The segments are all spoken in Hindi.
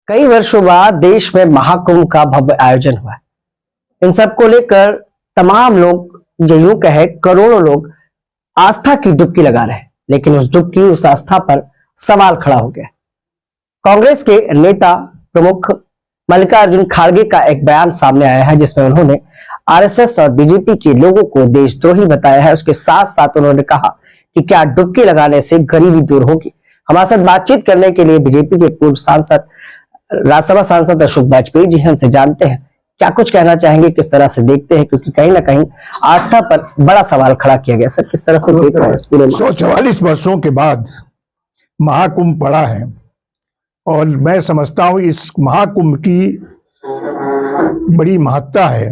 कई वर्षों बाद देश में महाकुंभ का भव्य आयोजन हुआ है। इन सबको लेकर तमाम लोग, जो यूं कहे करोड़ों लोग आस्था की डुबकी लगा रहे हैं, लेकिन उस आस्था पर सवाल खड़ा हो गया। कांग्रेस के नेता प्रमुख मल्लिकार्जुन खड़गे का एक बयान सामने आया है, जिसमें उन्होंने आरएसएस और बीजेपी के लोगों को देशद्रोही बताया है। उसके साथ साथ उन्होंने कहा कि क्या डुबकी लगाने से गरीबी दूर होगी। हमारे साथ बातचीत करने के लिए बीजेपी के पूर्व सांसद, राज्यसभा सांसद अशोक वाजपेयी जी हमसे जानते हैं क्या कुछ कहना चाहेंगे, किस तरह से देखते हैं, क्योंकि कहीं ना कहीं आस्था पर बड़ा सवाल खड़ा किया गया। सर, किस तरह से देख रहे हैं इस पूरे 144 वर्षों के बाद महाकुंभ पड़ा है और मैं समझता हूं इस महाकुंभ की बड़ी महत्ता है।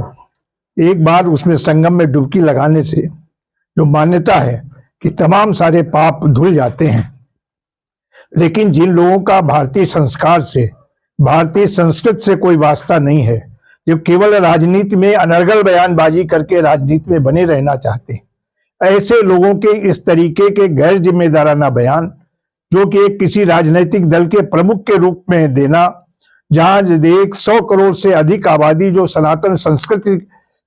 एक बार उसमें संगम में डुबकी लगाने से जो मान्यता है कि तमाम सारे पाप धुल जाते हैं, लेकिन जिन लोगों का भारतीय संस्कार से, भारतीय संस्कृत से कोई वास्ता नहीं है, जो केवल राजनीति में अनर्गल बयानबाजी करके राजनीति में बने रहना चाहते हैं, ऐसे लोगों के इस तरीके के गैर जिम्मेदाराना बयान, जो कि एक किसी राजनीतिक दल के प्रमुख के रूप में देना, जहां 100 करोड़ से अधिक आबादी जो सनातन संस्कृति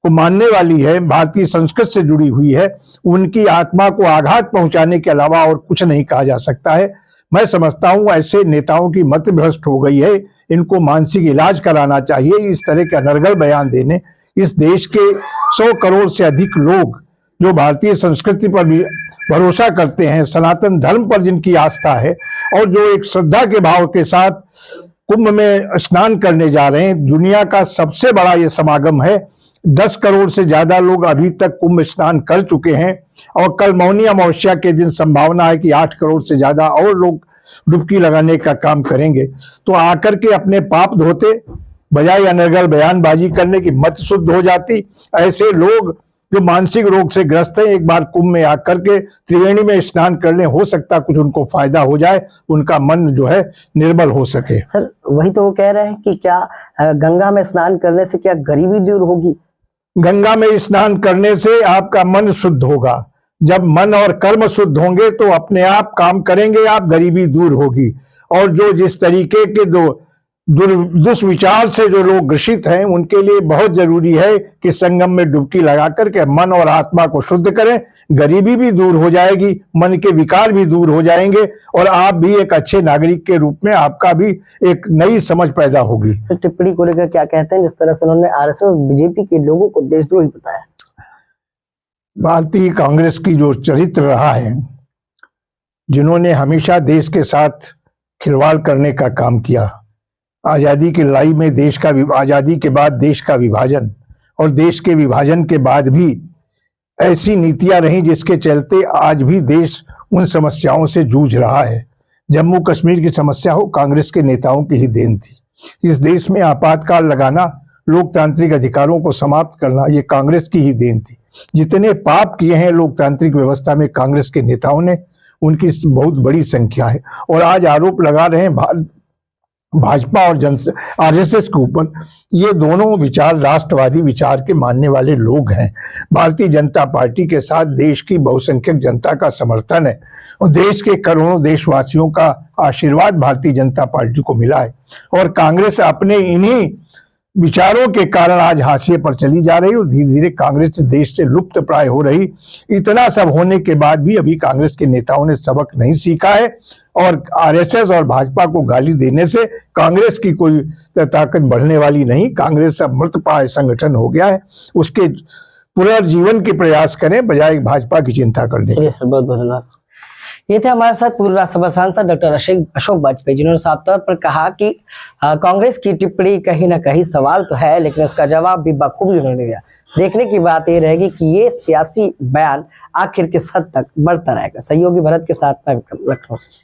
को मानने वाली है, भारतीय संस्कृत से जुड़ी हुई है, उनकी आत्मा को आघात पहुंचाने के अलावा और कुछ नहीं कहा जा सकता है। मैं समझता हूं ऐसे नेताओं की मति भ्रष्ट हो गई है, इनको मानसिक इलाज कराना चाहिए। इस तरह के अनर्गल बयान देने, इस देश के 100 करोड़ से अधिक लोग जो भारतीय संस्कृति पर भी भरोसा करते हैं, सनातन धर्म पर जिनकी आस्था है और जो एक श्रद्धा के भाव के साथ कुंभ में स्नान करने जा रहे हैं, दुनिया का सबसे बड़ा ये समागम है। 10 करोड़ से ज्यादा लोग अभी तक कुंभ स्नान कर चुके हैं और कल मौनी अमावस्या के दिन संभावना है कि 8 करोड़ से ज्यादा और लोग डुबकी लगाने का काम करेंगे। तो आकर के अपने पाप धोते, बजाय अनर्गल बयानबाजी करने की मत शुद्ध हो जाती। ऐसे लोग जो मानसिक रोग से ग्रस्त हैं, एक बार कुंभ में आकर के त्रिवेणी में स्नान कर लें, हो सकता कुछ उनको फायदा हो जाए, उनका मन जो है निर्मल हो सके। सर, वही तो वो कह रहे हैं कि क्या गंगा में स्नान करने से क्या गरीबी दूर होगी? गंगा में स्नान करने से आपका मन शुद्ध होगा। जब मन और कर्म शुद्ध होंगे तो अपने आप काम करेंगे आप, गरीबी दूर होगी। और जो जिस तरीके के दुष्विचार से जो लोग ग्रसित हैं, उनके लिए बहुत जरूरी है कि संगम में डुबकी लगा करके मन और आत्मा को शुद्ध करें। गरीबी भी दूर हो जाएगी, मन के विकार भी दूर हो जाएंगे और आप भी एक अच्छे नागरिक के रूप में आपका भी एक नई समझ पैदा होगी। सर, टिप्पणी को लेकर क्या कहते हैं, जिस तरह से उन्होंने आरएसएस और बीजेपी के लोगों को देशद्रोही बताया? भारतीय कांग्रेस की जो चरित्र रहा है, जिन्होंने हमेशा देश के साथ खिलवाड़ करने का काम किया, आजादी की लड़ाई में देश का, आजादी के बाद देश का विभाजन और देश के विभाजन के बाद भी ऐसी नीतियां रही जिसके चलते आज भी देश उन समस्याओं से जूझ रहा है। जम्मू कश्मीर की समस्या हो, कांग्रेस के नेताओं की ही देन थी। इस देश में आपातकाल लगाना, लोकतांत्रिक अधिकारों को समाप्त करना, ये कांग्रेस की ही देन थी। जितने पाप किए हैं लोकतांत्रिक व्यवस्था में कांग्रेस के नेताओं ने, उनकी बहुत बड़ी संख्या है। और आज आरोप लगा रहे हैं भाजपा और आरएसएस के ऊपर। ये दोनों विचार राष्ट्रवादी विचार के मानने वाले लोग हैं। भारतीय जनता पार्टी के साथ देश की बहुसंख्यक जनता का समर्थन है और देश के करोड़ों देशवासियों का आशीर्वाद भारतीय जनता पार्टी को मिला है। और कांग्रेस अपने इन्हीं विचारों के कारण आज हाशिए पर चली जा रही और धीरे धीरे कांग्रेस देश से लुप्त प्राय हो रही। इतना सब होने के बाद भी अभी कांग्रेस के नेताओं ने सबक नहीं सीखा है और आरएसएस और भाजपा को गाली देने से कांग्रेस की कोई ताकत बढ़ने वाली नहीं। कांग्रेस अब मृतप्राय संगठन हो गया है, उसके पुनर्जीवन के प्रयास करें बजाय भाजपा की चिंता करने। चलिए सर, बहुत बहुत धन्यवाद। ये थे हमारे साथ पूर्व राज्यसभा सांसद डॉक्टर अशोक वाजपेयी, जिन्होंने साफ तौर पर कहा कि कांग्रेस की टिप्पणी कहीं ना कहीं सवाल तो है, लेकिन उसका जवाब भी बखूबी उन्होंने दिया। देखने की बात ये रहेगी कि ये सियासी बयान आखिर किस हद तक बढ़ता रहेगा। सहयोगी भरत के साथ मैं लखनऊ से।